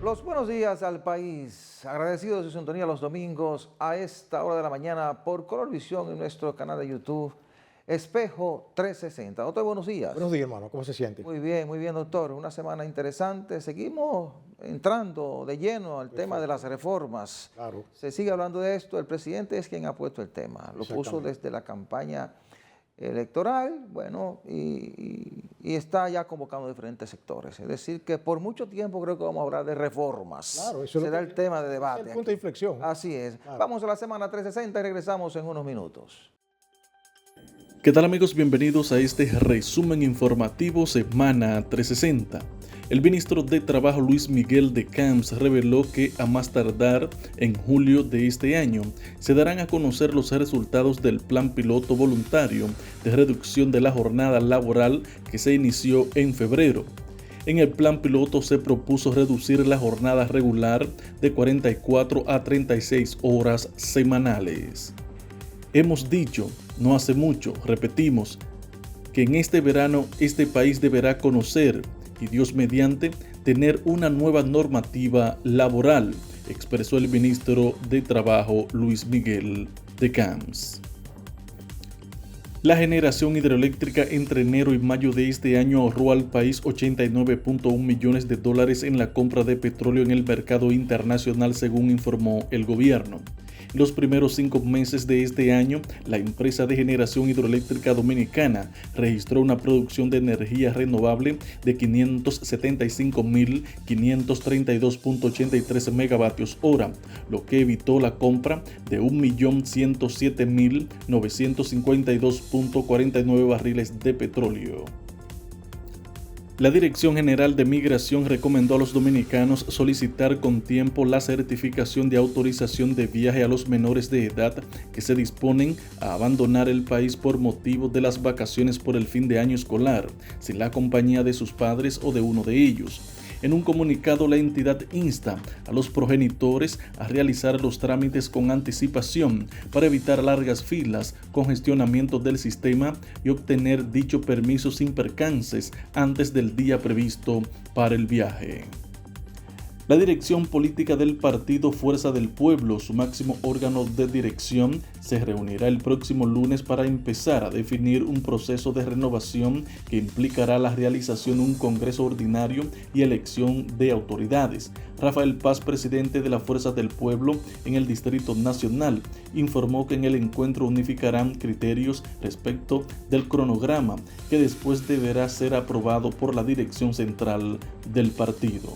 Los buenos días al país, agradecidos de su sintonía los domingos a esta hora de la mañana por Colorvisión en nuestro canal de YouTube Espejo 360. Doctor, buenos días. Buenos días, hermano, ¿cómo se siente? Muy bien, doctor. Una semana interesante. Seguimos entrando de lleno al tema de las reformas. Claro. Se sigue hablando de esto. El presidente es quien ha puesto el tema. Lo puso desde la campaña electoral, bueno, y está ya convocando diferentes sectores. Es decir, que por mucho tiempo creo que vamos a hablar de reformas. Claro, eso será el tema de debate. Es el punto de inflexión. Así es. Claro. Vamos a la semana 360 y regresamos en unos minutos. ¿Qué tal, amigos? Bienvenidos a este resumen informativo Semana 360. El ministro de Trabajo Luis Miguel de Camps reveló que a más tardar en julio de este año se darán a conocer los resultados del plan piloto voluntario de reducción de la jornada laboral que se inició en febrero. En el plan piloto se propuso reducir la jornada regular de 44 a 36 horas semanales. Hemos dicho, no hace mucho, repetimos, que en este verano este país deberá conocer y Dios mediante tener una nueva normativa laboral, expresó el ministro de Trabajo Luis Miguel de Camps. La generación hidroeléctrica entre enero y mayo de este año ahorró al país $89.1 millones en la compra de petróleo en el mercado internacional, según informó el gobierno. En los primeros 5 meses de este año, la empresa de generación hidroeléctrica dominicana registró una producción de energía renovable de 575.532.83 megavatios hora, lo que evitó la compra de 1.107.952.49 barriles de petróleo. La Dirección General de Migración recomendó a los dominicanos solicitar con tiempo la certificación de autorización de viaje a los menores de edad que se disponen a abandonar el país por motivo de las vacaciones por el fin de año escolar, sin la compañía de sus padres o de uno de ellos. En un comunicado, la entidad insta a los progenitores a realizar los trámites con anticipación para evitar largas filas, congestionamiento del sistema y obtener dicho permiso sin percances antes del día previsto para el viaje. La dirección política del partido Fuerza del Pueblo, su máximo órgano de dirección, se reunirá el próximo lunes para empezar a definir un proceso de renovación que implicará la realización de un congreso ordinario y elección de autoridades. Rafael Paz, presidente de la Fuerza del Pueblo en el Distrito Nacional, informó que en el encuentro unificarán criterios respecto del cronograma, que después deberá ser aprobado por la dirección central del partido.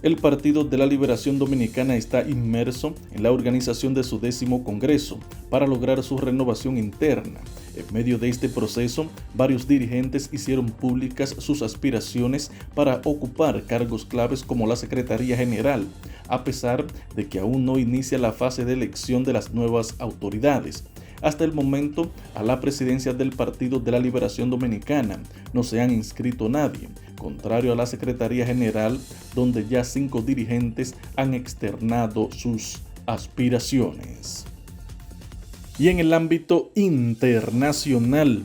El Partido de la Liberación Dominicana está inmerso en la organización de su 10º Congreso para lograr su renovación interna. En medio de este proceso, varios dirigentes hicieron públicas sus aspiraciones para ocupar cargos claves como la Secretaría General, a pesar de que aún no inicia la fase de elección de las nuevas autoridades. Hasta el momento, a la presidencia del Partido de la Liberación Dominicana no se han inscrito nadie, contrario a la Secretaría General, donde ya 5 dirigentes han externado sus aspiraciones. Y en el ámbito internacional,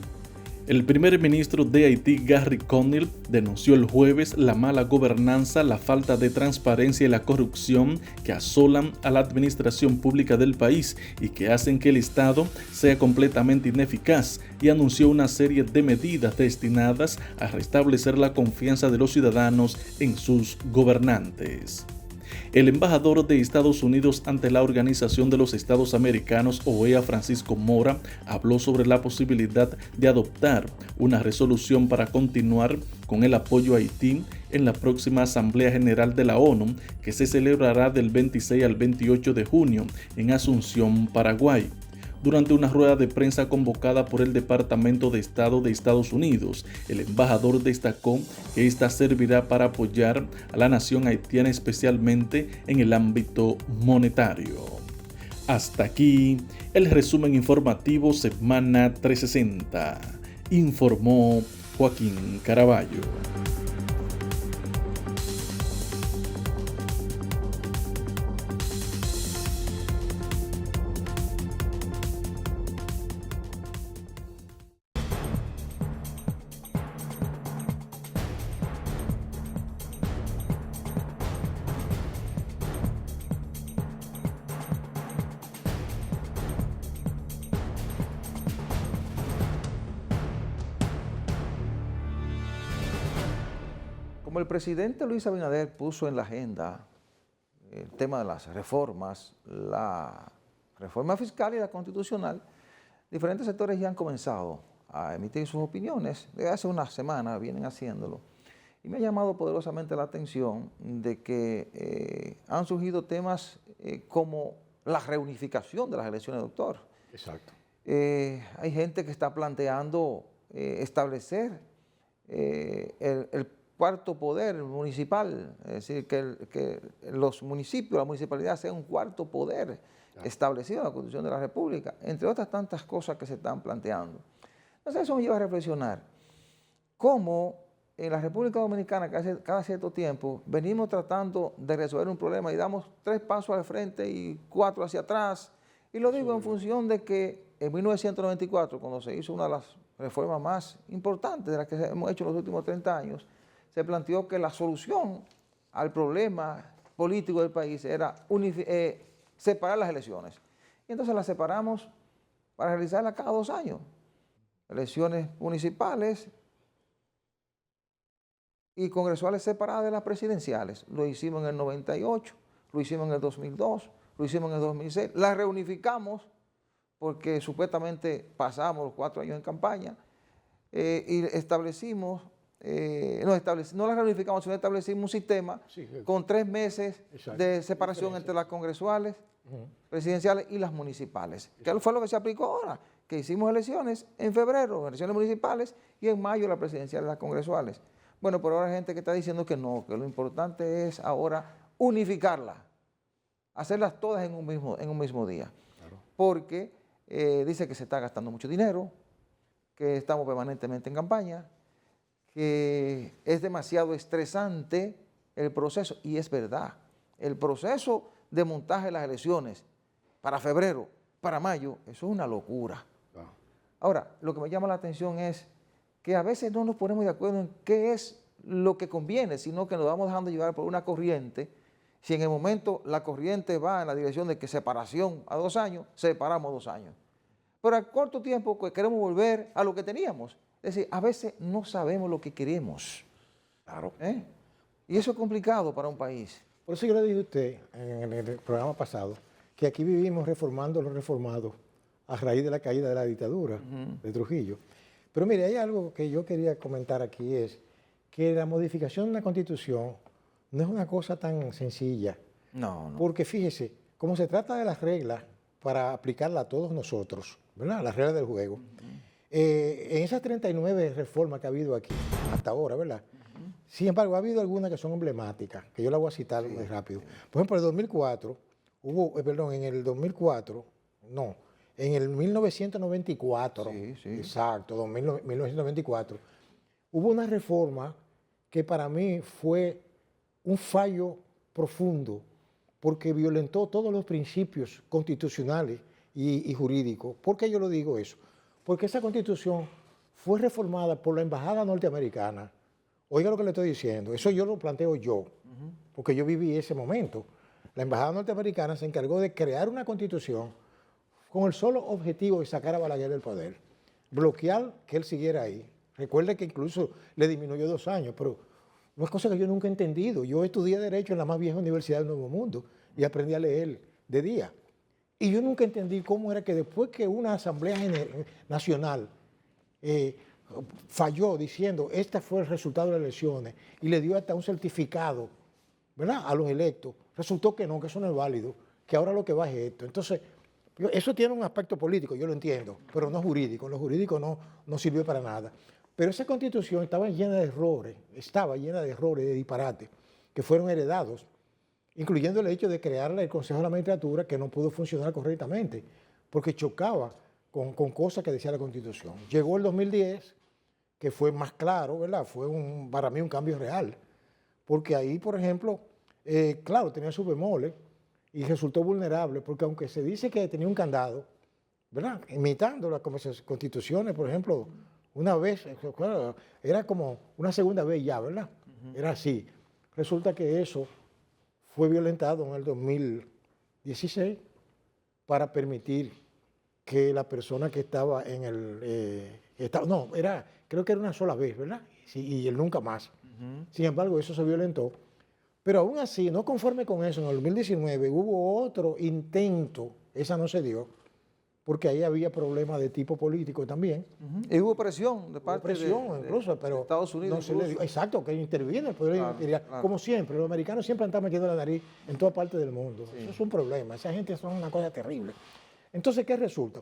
el primer ministro de Haití, Gary Conille, denunció el jueves la mala gobernanza, la falta de transparencia y la corrupción que asolan a la administración pública del país y que hacen que el Estado sea completamente ineficaz, y anunció una serie de medidas destinadas a restablecer la confianza de los ciudadanos en sus gobernantes. El embajador de Estados Unidos ante la Organización de los Estados Americanos, OEA, Francisco Mora, habló sobre la posibilidad de adoptar una resolución para continuar con el apoyo a Haití en la próxima Asamblea General de la ONU, que se celebrará del 26 al 28 de junio en Asunción, Paraguay. Durante una rueda de prensa convocada por el Departamento de Estado de Estados Unidos, el embajador destacó que esta servirá para apoyar a la nación haitiana, especialmente en el ámbito monetario. Hasta aquí el resumen informativo Semana 360. Informó Joaquín Caraballo. Como el presidente Luis Abinader puso en la agenda el tema de las reformas, la reforma fiscal y la constitucional, diferentes sectores ya han comenzado a emitir sus opiniones. Desde hace una semana vienen haciéndolo. Y me ha llamado poderosamente la atención de que han surgido temas como la reunificación de las elecciones, doctor. Exacto. Hay gente que está planteando establecer el cuarto poder municipal, es decir, que los municipios, la municipalidad sea un cuarto poder establecido en la Constitución de la República, entre otras tantas cosas que se están planteando. Entonces eso me lleva a reflexionar cómo en la República Dominicana cada cierto tiempo venimos tratando de resolver un problema y damos 3 pasos al frente y 4 hacia atrás. Y lo digo en función de que en 1994, cuando se hizo una de las reformas más importantes de las que hemos hecho en los últimos 30 años, se planteó que la solución al problema político del país era separar las elecciones. Y entonces las separamos para realizarlas cada 2 años. Elecciones municipales y congresuales separadas de las presidenciales. Lo hicimos en el 98, lo hicimos en el 2002, lo hicimos en el 2006. Las reunificamos porque supuestamente pasamos los 4 años en campaña y establecimos, no las reunificamos, sino establecimos un sistema con 3 meses de separación entre las congresuales, presidenciales y las municipales. ¿Qué fue lo que se aplicó ahora? Que hicimos elecciones en febrero, elecciones municipales, y en mayo las presidenciales y las congresuales. Bueno, pero ahora hay gente que está diciendo que no, que lo importante es ahora unificarlas, hacerlas todas en un mismo día. Claro. Porque dice que se está gastando mucho dinero, que estamos permanentemente en campaña, que es demasiado estresante el proceso, y es verdad, el proceso de montaje de las elecciones para febrero, para mayo, eso es una locura. Claro. Ahora, lo que me llama la atención es que a veces no nos ponemos de acuerdo en qué es lo que conviene, sino que nos vamos dejando llevar por una corriente. Si en el momento la corriente va en la dirección de que separación a 2 años, separamos 2 años. Pero al corto tiempo pues, queremos volver a lo que teníamos. Es decir, a veces no sabemos lo que queremos. Claro. Y eso es complicado para un país. Por eso yo le dije a usted en el programa pasado que aquí vivimos reformando lo reformado a raíz de la caída de la dictadura de Trujillo. Pero mire, hay algo que yo quería comentar aquí, es que la modificación de la Constitución no es una cosa tan sencilla. No. Porque fíjese, como se trata de las reglas para aplicarla a todos nosotros, ¿verdad? Las reglas del juego. En esas 39 reformas que ha habido aquí hasta ahora, ¿verdad? Sin embargo, ha habido algunas que son emblemáticas, que yo las voy a citar muy rápido. Por ejemplo, en el 2004, en el 1994, exacto, 1994, hubo una reforma que para mí fue un fallo profundo porque violentó todos los principios constitucionales y jurídicos. ¿Por qué yo lo digo eso? Porque esa constitución fue reformada por la Embajada Norteamericana. Oiga lo que le estoy diciendo, eso yo lo planteo yo, porque yo viví ese momento. La Embajada Norteamericana se encargó de crear una constitución con el solo objetivo de sacar a Balaguer del poder, bloquear que él siguiera ahí. Recuerde que incluso le disminuyó 2 años, pero no es cosa que yo nunca he entendido. Yo estudié Derecho en la más vieja universidad del Nuevo Mundo y aprendí a leer de día. Y yo nunca entendí cómo era que después que una Asamblea Nacional falló diciendo este fue el resultado de las elecciones y le dio hasta un certificado, ¿verdad?, a los electos, resultó que no, que eso no es válido, que ahora lo que va es esto. Entonces, eso tiene un aspecto político, yo lo entiendo, pero no jurídico. Lo jurídico no sirvió para nada. Pero esa constitución estaba llena de errores, de disparates, que fueron heredados, incluyendo el hecho de crearle el Consejo de la Magistratura, que no pudo funcionar correctamente, porque chocaba con cosas que decía la Constitución. Llegó el 2010, que fue más claro, ¿verdad? Fue para mí un cambio real, porque ahí, por ejemplo, claro, tenía sus bemoles y resultó vulnerable, porque aunque se dice que tenía un candado, ¿verdad?, imitando las constituciones, por ejemplo, una vez, era como una segunda vez ya, ¿verdad? Era así. Resulta que eso fue violentado en el 2016 para permitir que la persona que estaba en el... creo que era una sola vez, ¿verdad? Sí, y el nunca más. Sin embargo, eso se violentó. Pero aún así, no conforme con eso, en el 2019 hubo otro intento, esa no se dio, porque ahí había problemas de tipo político también. Y hubo presión de parte incluso, pero de Estados Unidos. No se le dio, exacto, que interviene el poder imperial. Claro. Como siempre, los americanos siempre han estado metiendo la nariz en toda parte del mundo. Sí. Eso es un problema, esa gente son una cosa terrible. Entonces, ¿qué resulta?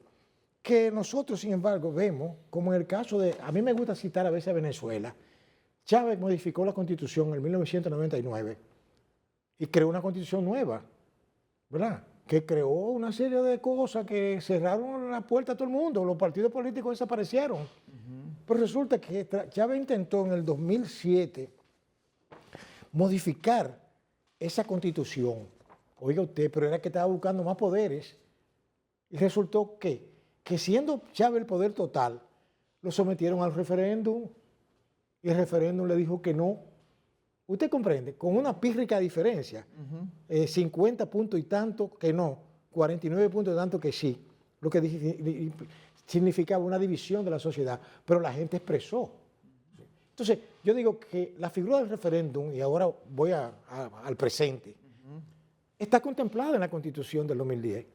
Que nosotros, sin embargo, vemos, como en el caso de, a mí me gusta citar a veces a Venezuela, Chávez modificó la Constitución en 1999 y creó una Constitución nueva, ¿verdad? Que creó una serie de cosas que cerraron la puerta a todo el mundo, los partidos políticos desaparecieron. Pero resulta que Chávez intentó en el 2007 modificar esa Constitución. Oiga usted, pero era que estaba buscando más poderes. Y resultó que siendo Chávez el poder total, lo sometieron al referéndum y el referéndum le dijo que no. Usted comprende, con una pírrica diferencia, 50 puntos y tanto que no, 49 puntos y tanto que sí, lo que significaba una división de la sociedad, pero la gente expresó. Entonces, yo digo que la figura del referéndum, y ahora voy al presente, está contemplada en la Constitución del 2010.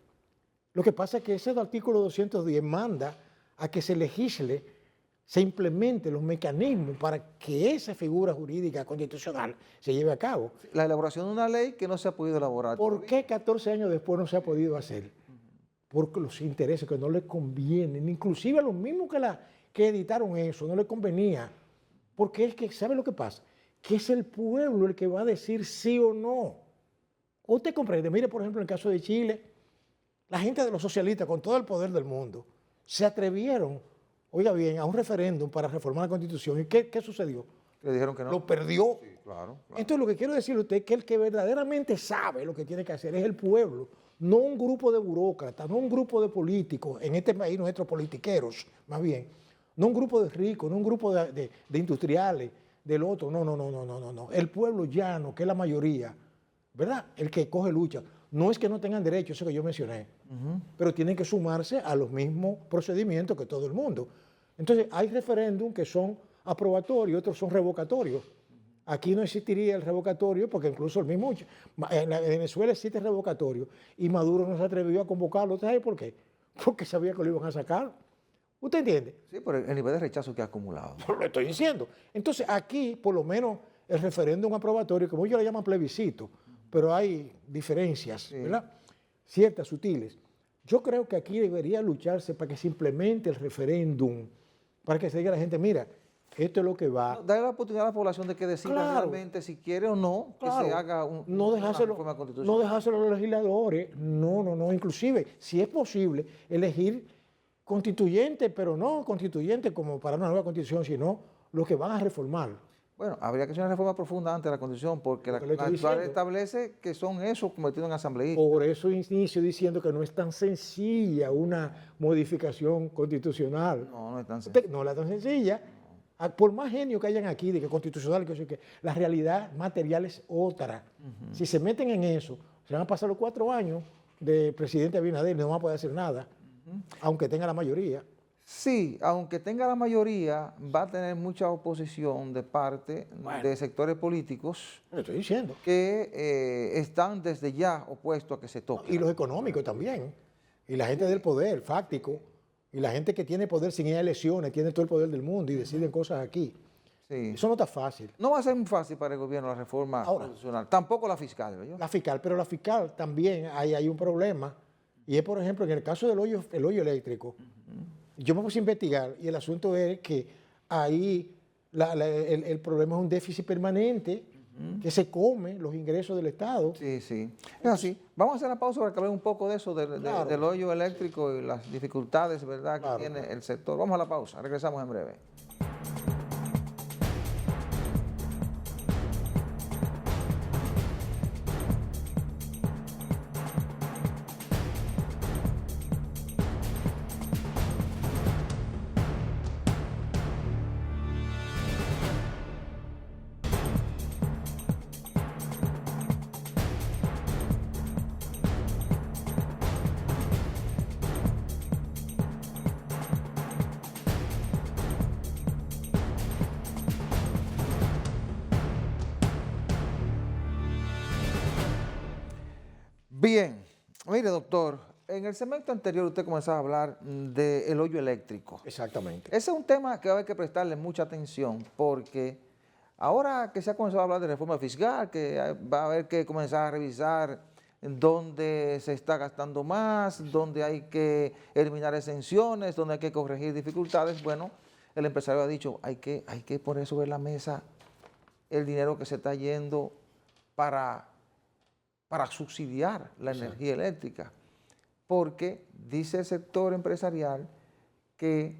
Lo que pasa es que ese artículo 210 manda a que se legisle, se implementen los mecanismos para que esa figura jurídica constitucional se lleve a cabo. La elaboración de una ley que no se ha podido elaborar. ¿Por qué 14 años después no se ha podido hacer? Porque los intereses que no les convienen, inclusive a los mismos que editaron eso, no les convenía. Porque es que, ¿sabe lo que pasa? Que es el pueblo el que va a decir sí o no. Usted comprende, mire por ejemplo en el caso de Chile, la gente de los socialistas con todo el poder del mundo se atrevieron, oiga bien, a un referéndum para reformar la Constitución. ¿Y qué sucedió? Le dijeron que no. Lo perdió. Sí, claro. Entonces lo que quiero decirle a usted es que el que verdaderamente sabe lo que tiene que hacer es el pueblo, no un grupo de burócratas, no un grupo de políticos, en este país nuestros politiqueros, más bien, no un grupo de ricos, no un grupo de industriales, del otro, no. El pueblo llano, que es la mayoría, ¿verdad? El que coge lucha. No es que no tengan derecho, eso que yo mencioné, pero tienen que sumarse a los mismos procedimientos que todo el mundo. Entonces, hay referéndum que son aprobatorios, otros son revocatorios. Aquí no existiría el revocatorio porque incluso el mismo, en Venezuela existe el revocatorio y Maduro no se atrevió a convocarlo. ¿Usted sabe por qué? Porque sabía que lo iban a sacar. ¿Usted entiende? Sí, por el nivel de rechazo que ha acumulado. Lo estoy diciendo. Entonces, aquí, por lo menos, el referéndum aprobatorio, como ellos le llaman plebiscito, pero hay diferencias, ¿verdad? Ciertas, sutiles. Yo creo que aquí debería lucharse para que se implemente el referéndum, para que se diga a la gente, mira, esto es lo que va. Darle la oportunidad a la población de que decida realmente si quiere o no que se haga una reforma constitucional. No dejárselo a los legisladores, no. Inclusive, si es posible, elegir constituyentes, pero no constituyentes como para una nueva constitución, sino los que van a reformar. Bueno, habría que hacer una reforma profunda antes de la Constitución, porque la actual establece que son esos convertidos en asambleístas. Por eso inicio diciendo que no es tan sencilla una modificación constitucional. No es tan sencilla. No es tan sencilla. Por más genio que hayan aquí, de que constitucional, que la realidad material es otra. Si se meten en eso, se van a pasar los 4 años de presidente Abinader y no van a poder hacer nada, aunque tenga la mayoría. Sí, aunque tenga la mayoría, va a tener mucha oposición de parte de sectores políticos estoy diciendo que están desde ya opuestos a que se toque. Y los económicos también. Y la gente del poder fáctico, y la gente que tiene poder sin ir a elecciones, tiene todo el poder del mundo y deciden cosas aquí. Sí. Eso no está fácil. No va a ser muy fácil para el gobierno la reforma constitucional, tampoco la fiscal. ¿No? La fiscal, pero la fiscal también hay un problema. Y es, por ejemplo, en el caso del hoyo eléctrico, yo me puse a investigar y el asunto es que ahí el problema es un déficit permanente que se come los ingresos del Estado. Sí. Es así. Vamos a hacer una pausa para que hablemos un poco de eso, del hoyo eléctrico y las dificultades, ¿verdad?, que tiene el sector. Vamos a la pausa, regresamos en breve. Bien, mire doctor, en el segmento anterior usted comenzaba a hablar del hoyo eléctrico. Exactamente. Ese es un tema que va a haber que prestarle mucha atención porque ahora que se ha comenzado a hablar de reforma fiscal, que va a haber que comenzar a revisar dónde se está gastando más, dónde hay que eliminar exenciones, dónde hay que corregir dificultades, bueno, el empresario ha dicho, hay que poner sobre la mesa el dinero que se está yendo para subsidiar la energía eléctrica, porque dice el sector empresarial que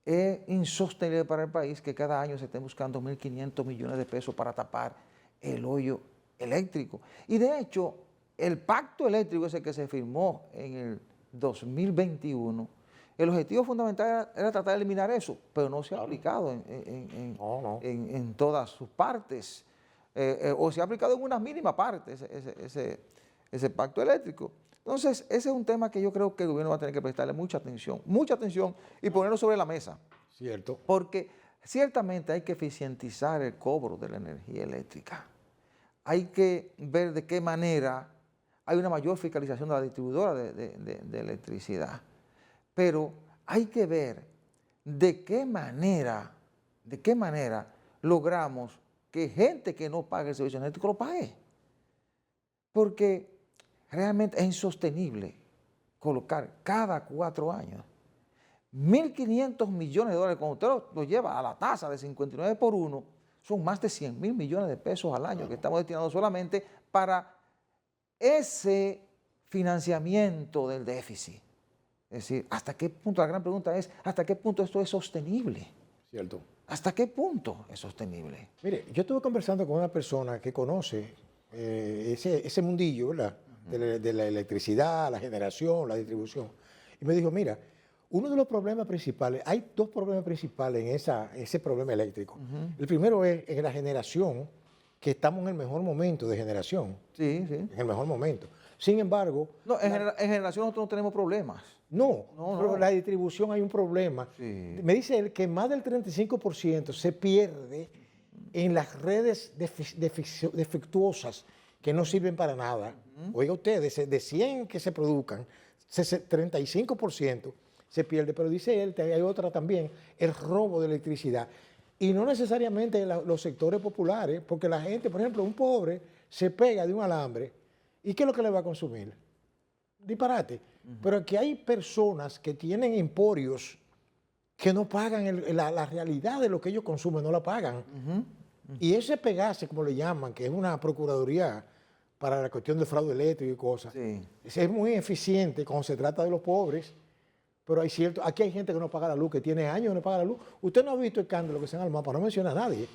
es insostenible para el país que cada año se estén buscando 1.500 millones de pesos para tapar el hoyo eléctrico. Y de hecho, el pacto eléctrico ese que se firmó en el 2021, el objetivo fundamental era tratar de eliminar eso, pero no se ha aplicado en todas sus partes. O se ha aplicado en una mínima parte ese pacto eléctrico. Entonces, ese es un tema que yo creo que el gobierno va a tener que prestarle mucha atención y ponerlo sobre la mesa. Cierto. Porque ciertamente hay que eficientizar el cobro de la energía eléctrica. Hay que ver de qué manera hay una mayor fiscalización de la distribuidora de electricidad. Pero hay que ver de qué manera logramos que gente que no pague el servicio energético lo pague. Porque realmente es insostenible colocar cada 4 años 1.500 millones de dólares. Cuando usted lo lleva a la tasa de 59 por 1, son más de 100.000 millones de pesos al año que estamos destinando solamente para ese financiamiento del déficit. Es decir, ¿hasta qué punto? La gran pregunta es, ¿hasta qué punto esto es sostenible? Cierto. ¿Hasta qué punto es sostenible? Mire, yo estuve conversando con una persona que conoce ese mundillo, ¿verdad? De la electricidad, la generación, la distribución. Y me dijo, mira, uno de los problemas principales, hay 2 problemas principales en ese problema eléctrico. El primero es en la generación, que estamos en el mejor momento de generación. Sí. En el mejor momento. Sin embargo... No, en generación nosotros no tenemos problemas. No, pero la distribución hay un problema. Sí. Me dice él que más del 35% se pierde en las redes defectuosas que no sirven para nada. Oiga usted, de 100 que se produzcan, 35% se pierde. Pero dice él, hay otra también, el robo de electricidad. Y no necesariamente los sectores populares, porque la gente, por ejemplo, un pobre se pega de un alambre, ¿y qué es lo que le va a consumir? Disparate. Pero aquí hay personas que tienen emporios que no pagan la realidad de lo que ellos consumen, no la pagan. Y ese PEGASE, como le llaman, que es una procuraduría para la cuestión del fraude eléctrico y cosas, es muy eficiente cuando se trata de los pobres, pero aquí hay gente que no paga la luz, que tiene años que no paga la luz. Usted no ha visto el escándalo que se han armado, para no mencionar a nadie,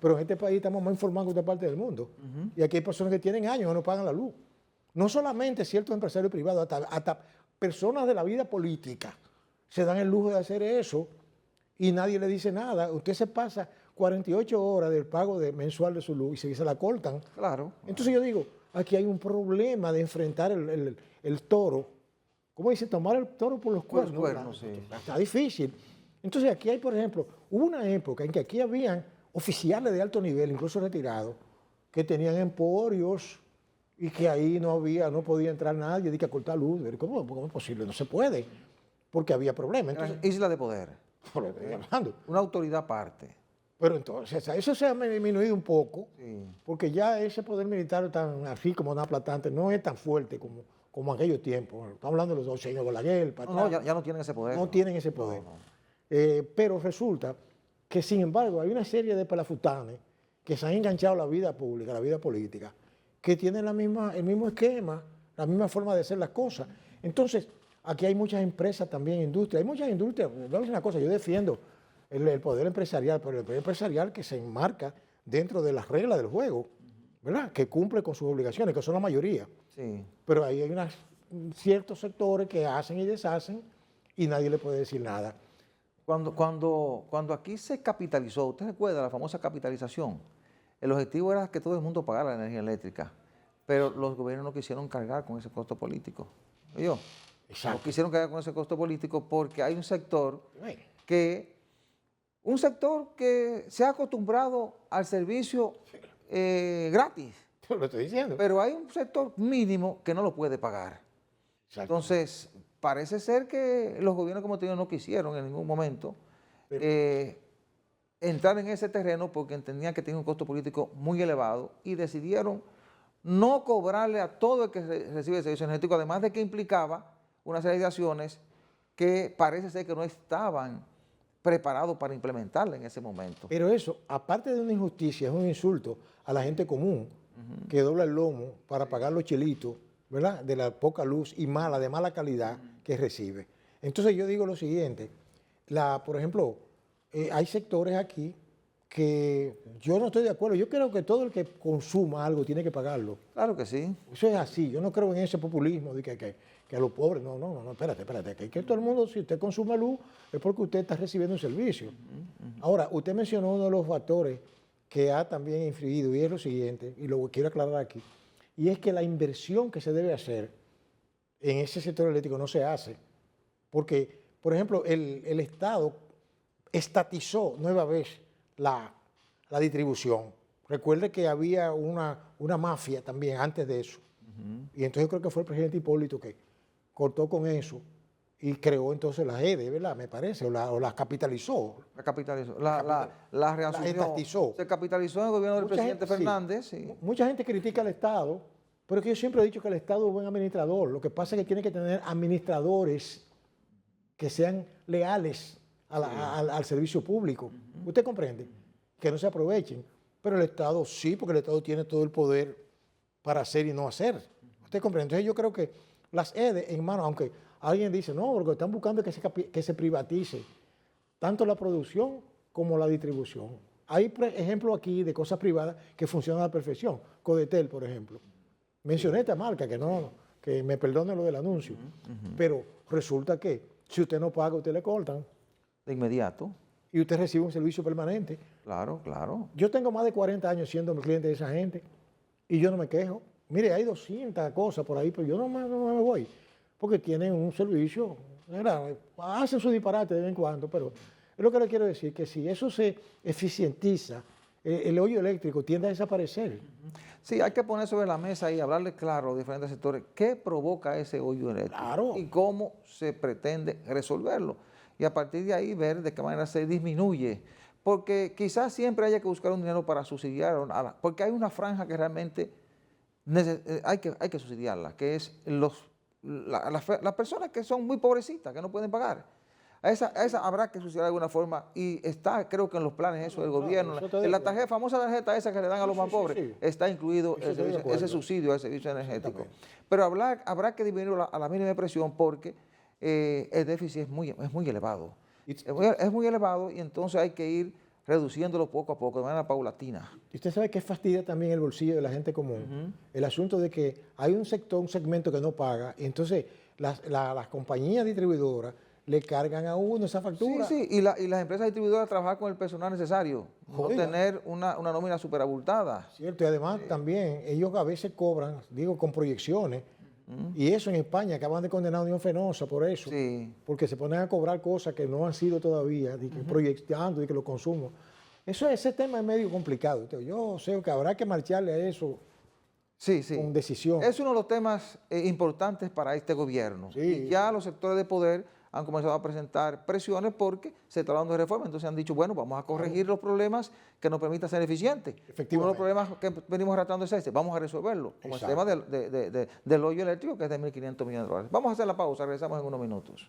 pero en este país estamos más informados que otra parte del mundo. Y aquí hay personas que tienen años que no pagan la luz. No solamente ciertos empresarios privados, hasta personas de la vida política se dan el lujo de hacer eso y nadie le dice nada. Usted se pasa 48 horas del pago mensual de su luz y se la cortan. Claro. Entonces yo digo, aquí hay un problema de enfrentar el toro. ¿Cómo dice? Tomar el toro por los cuernos. Por los cuernos, sí. Está difícil. Entonces aquí hay, por ejemplo, hubo una época en que aquí habían oficiales de alto nivel, incluso retirados, que tenían emporios y que ahí no podía entrar nadie, que a cortar luz. ¿Cómo es posible? No se puede, porque había problemas. Entonces, Isla de poder. Una autoridad aparte. Pero entonces, eso se ha disminuido un poco, porque ya ese poder militar tan así como tan aplastante no es tan fuerte como en aquellos tiempos. Estamos hablando de los señores Balaguer. Ya no tienen ese poder. No tienen ese poder. Pero resulta que, sin embargo, hay una serie de pelafutanes que se han enganchado a la vida pública, a la vida política, que tienen el mismo esquema, la misma forma de hacer las cosas. Entonces, aquí hay muchas empresas también, industria. Hay muchas industrias. Voy a decir una cosa, yo defiendo el poder empresarial, pero el poder empresarial que se enmarca dentro de las reglas del juego, ¿verdad? Que cumple con sus obligaciones, que son la mayoría. Sí. Pero ahí hay ciertos sectores que hacen y deshacen y nadie le puede decir nada. Cuando aquí se capitalizó, ¿usted recuerda la famosa capitalización? El objetivo era que todo el mundo pagara la energía eléctrica, pero los gobiernos no quisieron cargar con ese costo político. Exacto. No quisieron cargar con ese costo político porque hay un sector que se ha acostumbrado al servicio gratis. Lo estoy diciendo. Pero hay un sector mínimo que no lo puede pagar. Exacto. Entonces, parece ser que los gobiernos, como te digo, no quisieron en ningún momento entrar en ese terreno porque entendían que tenía un costo político muy elevado y decidieron no cobrarle a todo el que recibe el servicio energético, además de que implicaba una serie de acciones que parece ser que no estaban preparados para implementarla en ese momento. Pero eso, aparte de una injusticia, es un insulto a la gente común que dobla el lomo para pagar los chelitos, ¿verdad? De la poca luz y mala, de mala calidad que recibe. Entonces yo digo lo siguiente, por ejemplo, hay sectores aquí que yo no estoy de acuerdo. Yo creo que todo el que consuma algo tiene que pagarlo. Claro que sí. Eso es así. Yo no creo en ese populismo de que a los pobres, no, espérate. Que todo el mundo, si usted consume luz, es porque usted está recibiendo un servicio. Ahora, usted mencionó uno de los factores que ha también influido, y es lo siguiente, y lo quiero aclarar aquí, y es que la inversión que se debe hacer en ese sector eléctrico no se hace. Porque, por ejemplo, el Estado estatizó nueva vez la distribución. Recuerde que había una mafia también antes de eso. Y entonces yo creo que fue el presidente Hipólito que cortó con eso y creó entonces la EDE, ¿verdad? Me parece, o las capitalizó. La capitalizó, la reasumió. Estatizó. Se capitalizó en el gobierno del presidente gente, Fernández. Sí. Sí. Mucha gente critica al Estado, pero es que yo siempre he dicho que el Estado es un buen administrador. Lo que pasa es que tiene que tener administradores que sean leales al servicio público. ¿Usted comprende? Que no se aprovechen. Pero el Estado sí, porque el Estado tiene todo el poder para hacer y no hacer. ¿Usted comprende? Entonces yo creo que las EDE, hermano, aunque alguien dice, no, porque están buscando que se privatice tanto la producción como la distribución. Hay ejemplos aquí de cosas privadas que funcionan a la perfección. Codetel, por ejemplo. Mencioné esta marca, que me perdone lo del anuncio. Pero resulta que si usted no paga, usted le cortan. De inmediato. Y usted recibe un servicio permanente. Claro, claro. Yo tengo más de 40 años siendo cliente de esa gente y yo no me quejo. Mire, hay 200 cosas por ahí, pero yo no me voy porque tienen un servicio, ¿verdad? Hacen su disparate de vez en cuando, pero es lo que le quiero decir, que si eso se eficientiza, el hoyo eléctrico tiende a desaparecer. Sí, hay que poner sobre la mesa y hablarle claro a los diferentes sectores qué provoca ese hoyo eléctrico Claro. y cómo se pretende resolverlo. Y a partir de ahí ver de qué manera se disminuye. Porque quizás siempre haya que buscar un dinero para subsidiar, porque hay una franja que realmente hay que subsidiarla, que es las personas que son muy pobrecitas, que no pueden pagar. A esa habrá que subsidiar de alguna forma y está, creo que en los planes eso del gobierno, en la famosa tarjeta esa que le dan a los más pobres, está incluido ese subsidio al servicio energético. Pero habrá que disminuirlo a la mínima presión porque el déficit es muy elevado. Es muy elevado y entonces hay que ir reduciéndolo poco a poco, de manera paulatina. Y usted sabe que fastidia también el bolsillo de la gente común. El asunto de que hay un segmento que no paga, y entonces las compañías distribuidoras le cargan a uno esa factura. Sí, y las empresas distribuidoras trabajar con el personal necesario, no tener una nómina súper abultada. Cierto, y además también ellos a veces cobran, digo, con proyecciones, y eso en España acaban de condenar a Unión Fenosa por eso, porque se ponen a cobrar cosas que no han sido todavía, proyectando y que lo consumo. Ese tema es medio complicado. Yo sé que habrá que marcharle a eso con decisión. Es uno de los temas importantes para este gobierno. Y ya los sectores de poder han comenzado a presentar presiones porque se está hablando de reforma. Entonces han dicho, bueno, vamos a corregir los problemas que nos permitan ser eficientes. Uno de los problemas que venimos arrastrando es este. Vamos a resolverlo, como el tema del hoyo eléctrico, que es de 1.500 millones de dólares. Vamos a hacer la pausa, regresamos en unos minutos.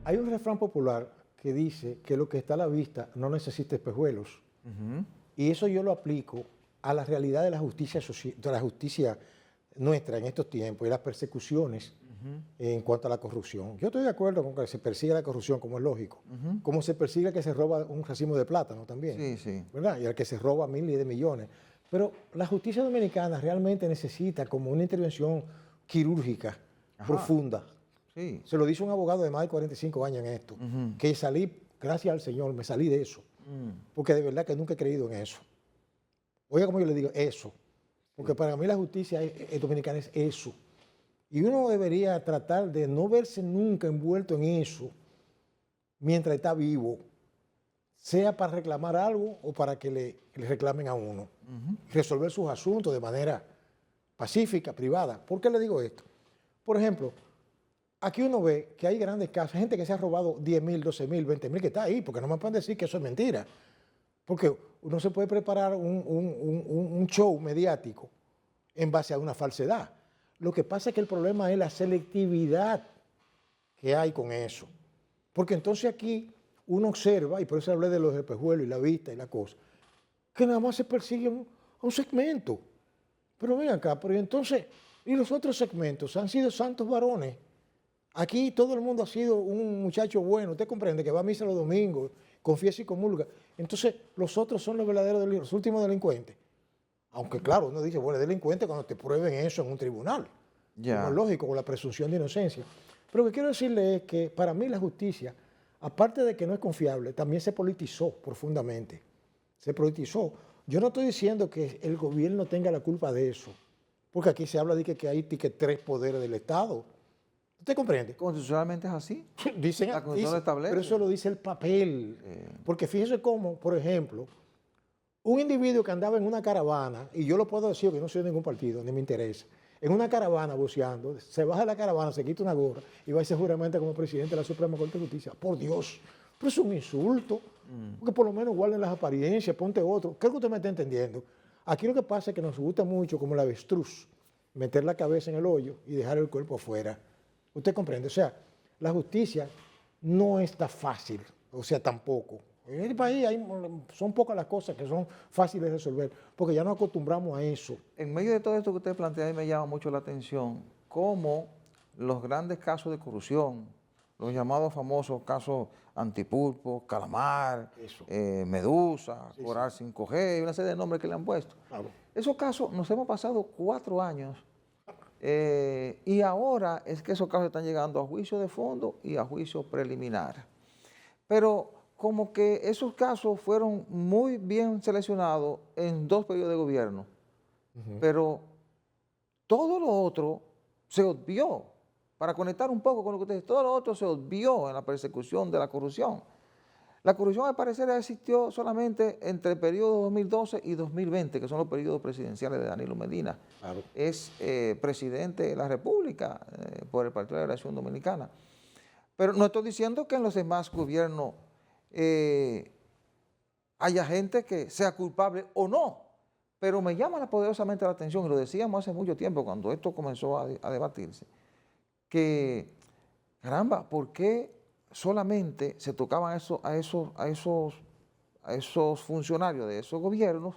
Hay un refrán popular que dice que lo que está a la vista no necesita espejuelos. Y eso yo lo aplico a la realidad de la justicia nuestra en estos tiempos y las persecuciones en cuanto a la corrupción. Yo estoy de acuerdo con que se persiga la corrupción, como es lógico, como se persigue que se roba un racimo de plátano también, Sí, sí. ¿verdad? Y al que se roba miles de millones. Pero la justicia dominicana realmente necesita como una intervención quirúrgica profunda. Sí. Se lo dice un abogado de más de 45 años en esto, que salí, gracias al Señor, me salí de eso, porque de verdad que nunca he creído en eso. Oiga, como yo le digo, eso. Porque para mí la justicia dominicana es eso. Y uno debería tratar de no verse nunca envuelto en eso mientras está vivo, sea para reclamar algo o para que le reclamen a uno. Resolver sus asuntos de manera pacífica, privada. ¿Por qué le digo esto? Por ejemplo, aquí uno ve que hay grandes casos, gente que se ha robado 10,000, 12,000, 20,000, que está ahí, porque no me pueden decir que eso es mentira. Porque uno se puede preparar un show mediático en base a una falsedad. Lo que pasa es que el problema es la selectividad que hay con eso. Porque entonces aquí uno observa, y por eso hablé de los espejuelos y la vista y la cosa, que nada más se persigue un segmento. Pero ven acá, pero entonces, y los otros segmentos han sido santos varones. Aquí todo el mundo ha sido un muchacho bueno, usted comprende, que va a misa los domingos, confiesa y comulga. Entonces, los otros son los verdaderos, los últimos delincuentes. Aunque claro, uno dice, bueno, es delincuente cuando te prueben eso en un tribunal. Ya. Como es lógico, con la presunción de inocencia. Pero lo que quiero decirle es que para mí la justicia, aparte de que no es confiable, también se politizó profundamente. Se politizó. Yo no estoy diciendo que el gobierno tenga la culpa de eso, porque aquí se habla de que hay 3 poderes del Estado. ¿Usted comprende? Constitucionalmente es así. Dicen, La Constitución lo establece. pero eso lo dice el papel. Porque fíjese cómo, por ejemplo, un individuo que andaba en una caravana, y yo lo puedo decir que no soy de ningún partido, ni me interesa, en una caravana buceando, se baja de la caravana, se quita una gorra y va a ser juramento como presidente de la Suprema Corte de Justicia. Por Dios, pero es un insulto. Porque por lo menos guarden las apariencias, ponte otro. Creo que usted me está entendiendo. Aquí lo que pasa es que nos gusta mucho, como el avestruz, meter la cabeza en el hoyo y dejar el cuerpo afuera. ¿Usted comprende? O sea, la justicia no está fácil, o sea, tampoco. En este país son pocas las cosas que son fáciles de resolver, porque ya nos acostumbramos a eso. En medio de todo esto que usted plantea, a mí me llama mucho la atención cómo los grandes casos de corrupción, los llamados famosos casos Antipulpo, Calamar, Medusa, Coral 5G, una serie de nombres que le han puesto. Claro. Esos casos nos hemos pasado 4 años y ahora es que esos casos están llegando a juicio de fondo y a juicio preliminar. Pero como que esos casos fueron muy bien seleccionados en 2 periodos de gobierno, pero todo lo otro se obvió. Para conectar un poco con lo que usted dice, todo lo otro se obvió en la persecución de la corrupción. La corrupción, al parecer, existió solamente entre el periodo 2012 y 2020, que son los periodos presidenciales de Danilo Medina. Claro. Es presidente de la República por el Partido de la Liberación Dominicana. Pero no estoy diciendo que en los demás gobiernos haya gente que sea culpable o no, pero me llama poderosamente la atención, y lo decíamos hace mucho tiempo cuando esto comenzó a debatirse, que, caramba, ¿por qué solamente se tocaban a esos funcionarios de esos gobiernos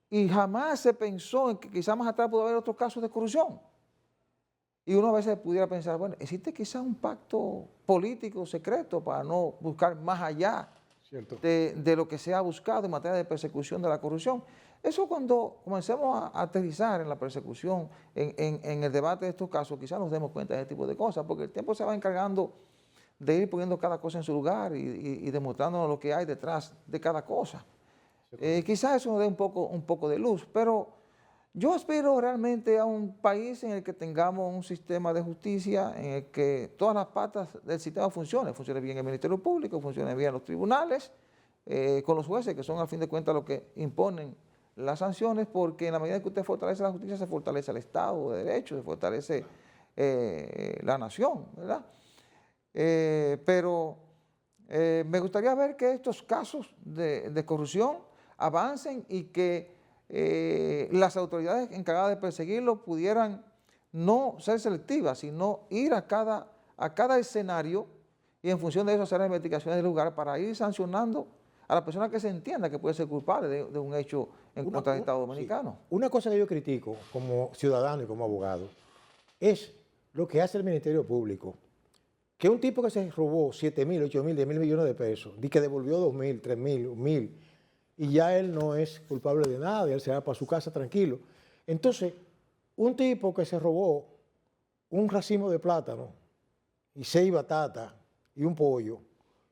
y jamás se pensó en que quizás más atrás pudo haber otros casos de corrupción? Y uno a veces pudiera pensar, bueno, existe quizás un pacto político secreto para no buscar más allá de lo que se ha buscado en materia de persecución de la corrupción. Eso cuando comencemos a aterrizar en la persecución, en el debate de estos casos, quizás nos demos cuenta de este tipo de cosas, porque el tiempo se va encargando de ir poniendo cada cosa en su lugar y demostrándonos lo que hay detrás de cada cosa. Quizás eso nos dé un poco de luz, pero yo aspiro realmente a un país en el que tengamos un sistema de justicia, en el que todas las patas del sistema funcionen. Funcione bien el Ministerio Público, funcione bien los tribunales, con los jueces, que son a fin de cuentas los que imponen las sanciones, porque en la medida que usted fortalece la justicia, se fortalece el Estado de Derecho, se fortalece la nación, ¿verdad? Pero me gustaría ver que estos casos de corrupción avancen y que las autoridades encargadas de perseguirlo pudieran no ser selectivas, sino ir a cada escenario y en función de eso hacer las investigaciones del lugar para ir sancionando a la persona que se entienda que puede ser culpable de un hecho en contra del Estado Dominicano. Sí. Una cosa que yo critico como ciudadano y como abogado es lo que hace el Ministerio Público. Que un tipo que se robó 7.000, 8.000, 10.000 millones de pesos, y que devolvió 2.000, 3.000, 1.000, y ya él no es culpable de nada, y él se va para su casa tranquilo. Entonces, un tipo que se robó un racimo de plátano y 6 batatas y un pollo,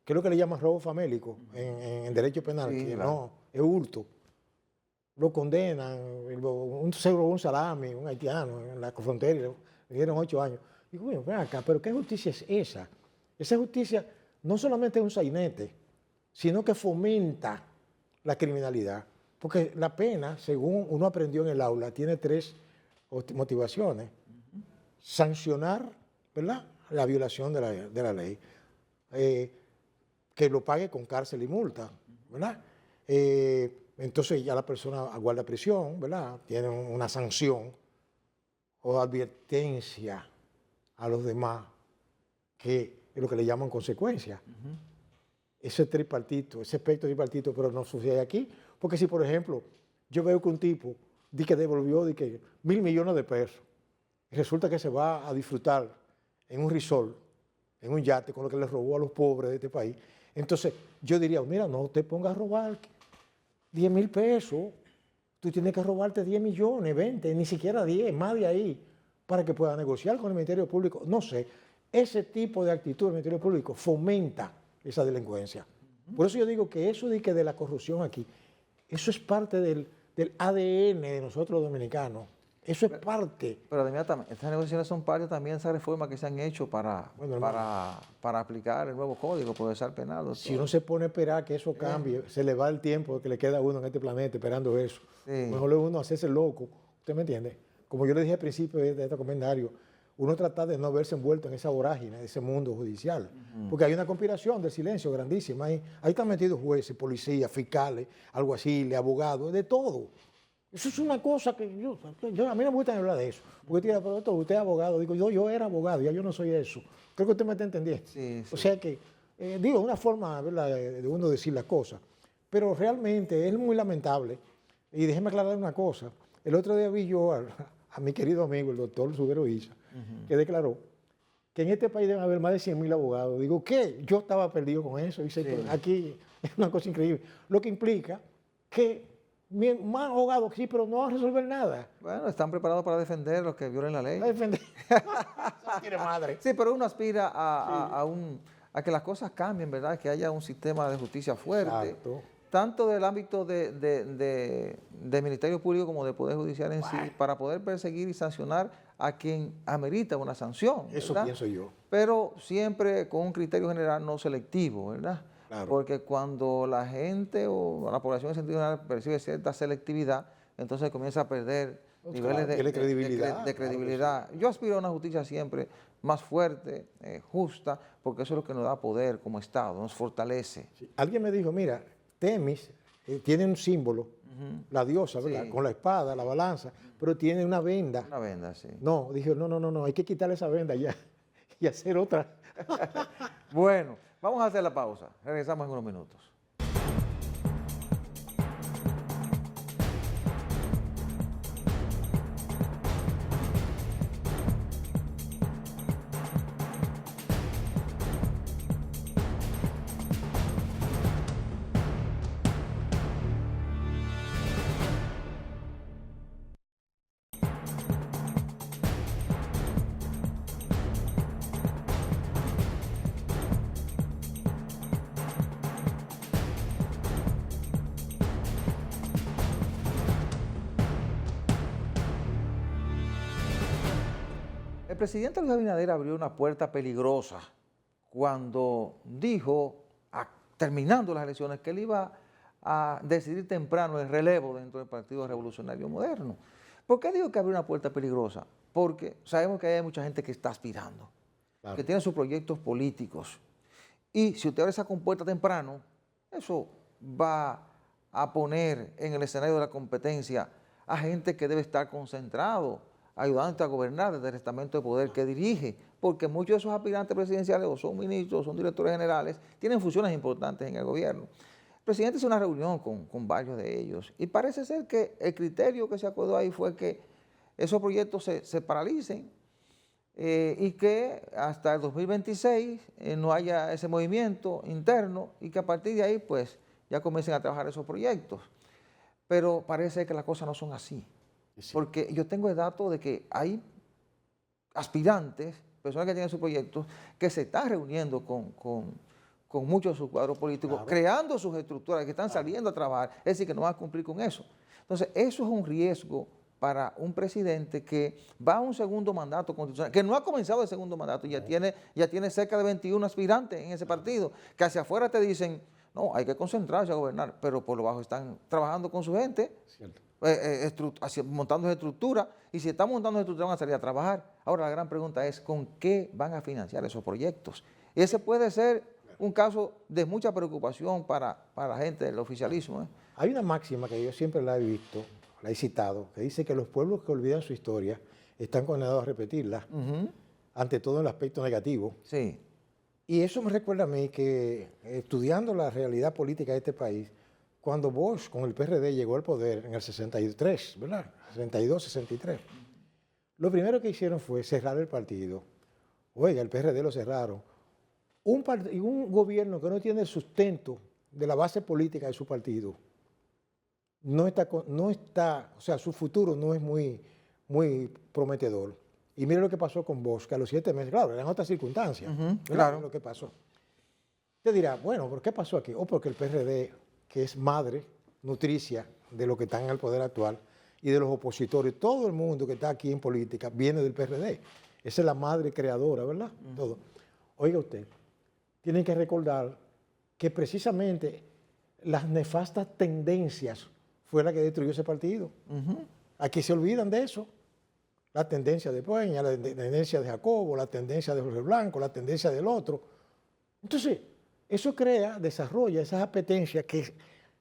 que es lo que le llaman robo famélico en derecho penal, Sí, que claro. no, es hurto. Lo condenan, se robó un salami, un haitiano en la frontera, y le dieron 8 años. Digo, bueno, ven acá, pero ¿qué justicia es esa? Esa justicia no solamente es un sainete, sino que fomenta la criminalidad. Porque la pena, según uno aprendió en el aula, tiene 3 motivaciones. Sancionar, ¿verdad?, la violación de la ley. Que lo pague con cárcel y multa, ¿verdad? Entonces ya la persona aguarda prisión, ¿verdad? Tiene una sanción o advertencia a los demás, que es lo que le llaman consecuencia. Ese tripartito, ese aspecto tripartito, pero no sucede aquí. Porque si, por ejemplo, yo veo que un tipo di que devolvió 1.000 millones de pesos, y resulta que se va a disfrutar en un resort, en un yate, con lo que le robó a los pobres de este país, entonces yo diría, mira, no te pongas a robar 10.000 pesos, tú tienes que robarte 10 millones, 20, ni siquiera 10, más de ahí, para que pueda negociar con el Ministerio Público. No sé, ese tipo de actitud del Ministerio Público fomenta esa delincuencia. Por eso yo digo que eso de la corrupción aquí, eso es parte del ADN de nosotros los dominicanos. Eso es parte. Pero además, estas negociaciones son parte también de esas reformas que se han hecho para aplicar el nuevo Código Procesal Penal. Si uno se pone a esperar que eso cambie, se le va el tiempo que le queda a uno en este planeta esperando eso. Mejor uno hacerse loco, ¿usted me entiende? Como yo le dije al principio de este comentario, uno trata de no verse envuelto en esa vorágine, de ese mundo judicial. Porque hay una conspiración del silencio grandísima. Ahí están metidos jueces, policías, fiscales, alguaciles, abogados, de todo. Eso es una cosa que a mí no me gusta hablar de eso. Porque pero usted es abogado. Digo, yo era abogado, ya yo no soy eso. Creo que usted me está entendiendo. Sí, sí. O sea que, digo, una forma, ¿verdad?, de uno decir las cosas. Pero realmente es muy lamentable. Y déjeme aclarar una cosa. El otro día vi yo a mi querido amigo, el doctor Subero Isa, que declaró que en este país deben haber más de 100.000 abogados. Digo, ¿qué? Yo estaba perdido con eso. Dice, sí, aquí es una cosa increíble. Lo que implica que más abogados, sí, pero no van a resolver nada. Bueno, están preparados para defender los que violen la ley. Para defender. Eso tiene madre. Sí, pero uno aspira a que las cosas cambien, ¿verdad? Que haya un sistema de justicia fuerte. Exacto. Tanto del ámbito del Ministerio Público como del Poder Judicial en sí, para poder perseguir y sancionar a quien amerita una sanción, ¿verdad? Eso pienso yo. Pero siempre con un criterio general no selectivo, ¿verdad? Claro. Porque cuando la gente o la población en sentido general percibe cierta selectividad, entonces comienza a perder niveles de credibilidad. Claro, yo aspiro a una justicia siempre más fuerte, justa, porque eso es lo que nos da poder como Estado, nos fortalece. Sí. Alguien me dijo, mira, Temis tiene un símbolo, la diosa, ¿verdad? Sí. Con la espada, la balanza, pero tiene una venda. Una venda, sí. No, dije, no, hay que quitarle esa venda ya y hacer otra. Bueno, vamos a hacer la pausa. Regresamos en unos minutos. El presidente Luis Abinader abrió una puerta peligrosa cuando dijo, terminando las elecciones, que él iba a decidir temprano el relevo dentro del Partido Revolucionario Moderno. ¿Por qué digo que abrió una puerta peligrosa? Porque sabemos que hay mucha gente que está aspirando, claro, que tiene sus proyectos políticos. Y si usted abre esa compuerta temprano, eso va a poner en el escenario de la competencia a gente que debe estar concentrado, ayudante a gobernar desde el estamento de poder que dirige, porque muchos de esos aspirantes presidenciales o son ministros o son directores generales, tienen funciones importantes en el gobierno. El presidente hizo una reunión con varios de ellos y parece ser que el criterio que se acordó ahí fue que esos proyectos se paralicen y que hasta el 2026 no haya ese movimiento interno y que a partir de ahí pues ya comiencen a trabajar esos proyectos. Pero parece que las cosas no son así. Sí. Porque yo tengo el dato de que hay aspirantes, personas que tienen sus proyectos, que se están reuniendo con muchos de sus cuadros políticos, claro, creando sus estructuras, que están saliendo a trabajar, es decir, que no van a cumplir con eso. Entonces, eso es un riesgo para un presidente que va a un segundo mandato constitucional, que no ha comenzado el segundo mandato, ya tiene cerca de 21 aspirantes en ese partido, que hacia afuera te dicen, no, hay que concentrarse a gobernar, pero por lo bajo están trabajando con su gente, montando estructuras, y si están montando estructuras van a salir a trabajar. Ahora la gran pregunta es, ¿con qué van a financiar esos proyectos? Y ese puede ser un caso de mucha preocupación para la gente del oficialismo. Hay una máxima que yo siempre la he visto, la he citado, que dice que los pueblos que olvidan su historia están condenados a repetirla, ante todo en el aspecto negativo. Sí. Y eso me recuerda a mí que, estudiando la realidad política de este país, cuando Bosch con el PRD llegó al poder en el 63, ¿verdad? 62, 63, lo primero que hicieron fue cerrar el partido. Oiga, el PRD lo cerraron. Un gobierno que no tiene el sustento de la base política de su partido, o sea, su futuro no es muy prometedor. Y mire lo que pasó con Bosch, que a los 7 meses, claro, eran otras circunstancias. Claro. Lo que pasó. Usted dirá, bueno, ¿por qué pasó aquí? O porque el PRD, que es madre nutricia de lo que está en el poder actual y de los opositores, todo el mundo que está aquí en política viene del PRD. Esa es la madre creadora, ¿verdad? Todo. Oiga usted, tienen que recordar que precisamente las nefastas tendencias fue la que destruyó ese partido. Aquí se olvidan de eso. La tendencia de Peña, la tendencia de Jacobo, la tendencia de Jorge Blanco, la tendencia del otro. Entonces, eso desarrolla esas apetencias que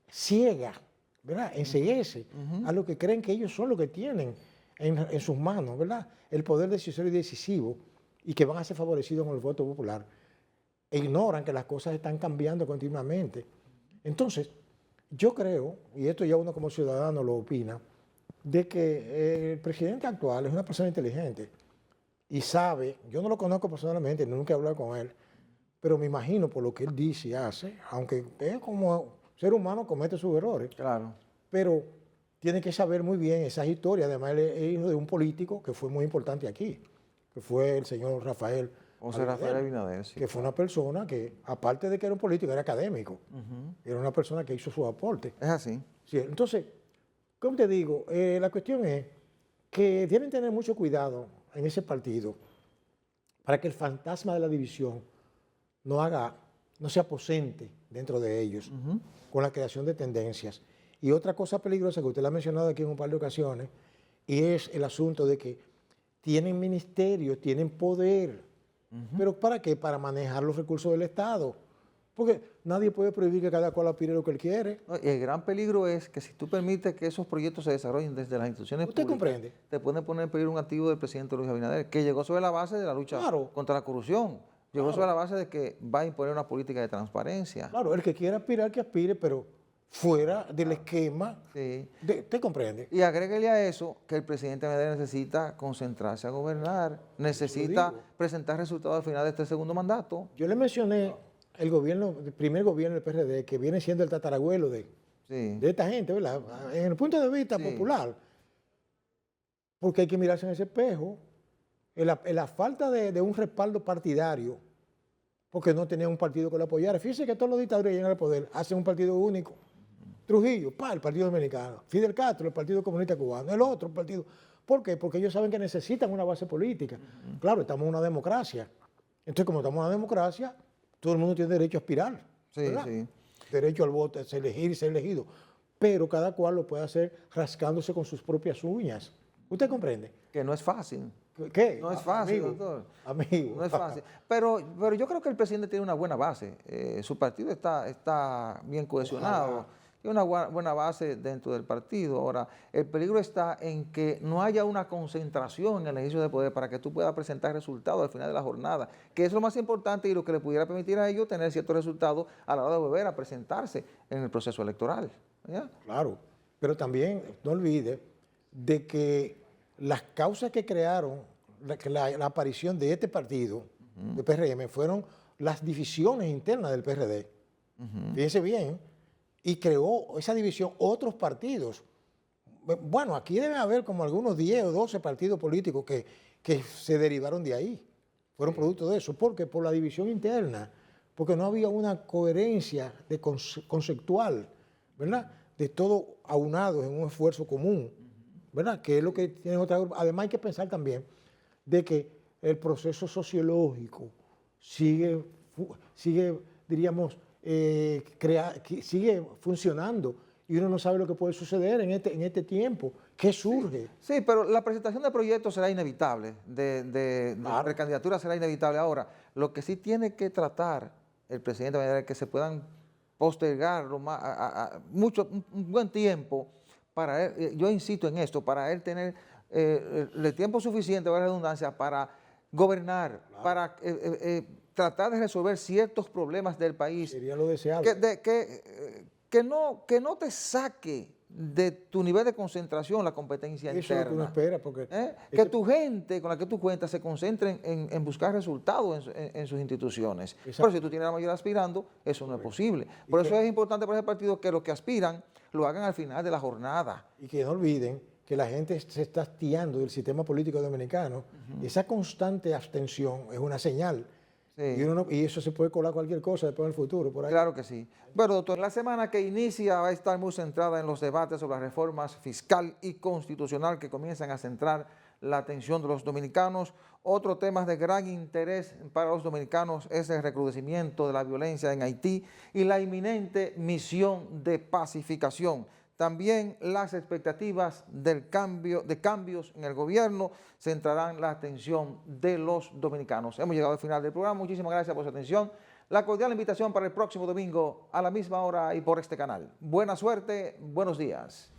ciega, ¿verdad? Enceguece a lo que creen que ellos son lo que tienen en sus manos, ¿verdad? El poder decisorio y decisivo, y que van a ser favorecidos con el voto popular. E ignoran que las cosas están cambiando continuamente. Entonces, yo creo, y esto ya uno como ciudadano lo opina, de que el presidente actual es una persona inteligente y sabe, yo no lo conozco personalmente, nunca he hablado con él, pero me imagino por lo que él dice y hace, aunque es como ser humano comete sus errores, claro, pero tiene que saber muy bien esas historias. Además, él es hijo de un político que fue muy importante aquí, que fue el señor Rafael Abinader, sí, que fue una persona que, aparte de que era un político, era académico, era una persona que hizo su aporte. Es así. Sí, entonces, como te digo, la cuestión es que deben tener mucho cuidado en ese partido para que el fantasma de la división no se aposente dentro de ellos con la creación de tendencias. Y otra cosa peligrosa que usted la ha mencionado aquí en un par de ocasiones, y es el asunto de que tienen ministerios, tienen poder, ¿pero para qué? Para manejar los recursos del Estado. Porque nadie puede prohibir que cada cual aspire lo que él quiere. No, y el gran peligro es que si tú permites que esos proyectos se desarrollen desde las instituciones públicas, comprende, te pueden poner en peligro un activo del presidente Luis Abinader, que llegó sobre la base de la lucha contra la corrupción. Llegó sobre la base de que va a imponer una política de transparencia. Claro, el que quiera aspirar, que aspire, pero fuera del esquema. Sí. ¿Te comprende? Y agréguele a eso que el presidente Abinader necesita concentrarse a gobernar, necesita presentar resultados al final de este segundo mandato. Yo le mencioné el primer gobierno del PRD, que viene siendo el tatarabuelo de esta gente, ¿verdad? En el punto de vista popular. Porque hay que mirarse en ese espejo. En la falta de un respaldo partidario, porque no tenía un partido que lo apoyara. Fíjense que todos los dictadores llegan al poder, hacen un partido único. Trujillo, el Partido Dominicano. Fidel Castro, el Partido Comunista Cubano. El otro partido. ¿Por qué? Porque ellos saben que necesitan una base política. Claro, estamos en una democracia. Entonces, como estamos en una democracia, todo el mundo tiene derecho a aspirar. ¿Verdad? Derecho al voto, a elegir y ser elegido. Pero cada cual lo puede hacer rascándose con sus propias uñas. ¿Usted comprende? Que no es fácil. ¿Qué? No es fácil, doctor. No es fácil. Pero yo creo que el presidente tiene una buena base. Su partido está bien cohesionado. Tiene una buena base dentro del partido. Ahora, el peligro está en que no haya una concentración en el ejercicio de poder para que tú puedas presentar resultados al final de la jornada, que es lo más importante y lo que le pudiera permitir a ellos tener ciertos resultados a la hora de volver a presentarse en el proceso electoral. ¿Ya? Claro, pero también no olvide de que las causas que crearon la aparición de este partido, de PRM, fueron las divisiones internas del PRD. Fíjense bien, y creó esa división otros partidos. Bueno, aquí deben haber como algunos 10 o 12 partidos políticos que se derivaron de ahí, fueron producto de eso. ¿Por qué? Por la división interna, porque no había una coherencia conceptual, ¿verdad? De todo aunados en un esfuerzo común, ¿verdad? Que es lo que tienen otra. Además hay que pensar también de que el proceso sociológico sigue diríamos, sigue funcionando y uno no sabe lo que puede suceder en este tiempo. ¿Qué surge? Sí, pero la presentación de proyectos será inevitable, de precandidatura será inevitable. Ahora, lo que sí tiene que tratar el presidente es que se puedan postergar un buen tiempo para él, yo insisto en esto, para él tener el tiempo suficiente, la redundancia, para gobernar, para tratar de resolver ciertos problemas del país. Sería lo deseable. Que no te saque de tu nivel de concentración la competencia interna. Eso es lo que uno espera. Porque que tu gente con la que tú cuentas se concentren en buscar resultados en sus instituciones. Exacto. Pero si tú tienes la mayoría aspirando, eso no es posible. Por eso es importante para ese partido que los que aspiran lo hagan al final de la jornada. Y que no olviden que la gente se está hastiando del sistema político dominicano. Esa constante abstención es una señal. Sí. Y eso se puede colar cualquier cosa después en el futuro. Por ahí. Claro que sí. Bueno, doctor, la semana que inicia va a estar muy centrada en los debates sobre las reformas fiscal y constitucional que comienzan a centrar la atención de los dominicanos. Otro tema de gran interés para los dominicanos es el recrudecimiento de la violencia en Haití y la inminente misión de pacificación. También las expectativas de cambios en el gobierno centrarán la atención de los dominicanos. Hemos llegado al final del programa. Muchísimas gracias por su atención. La cordial invitación para el próximo domingo a la misma hora y por este canal. Buena suerte, buenos días.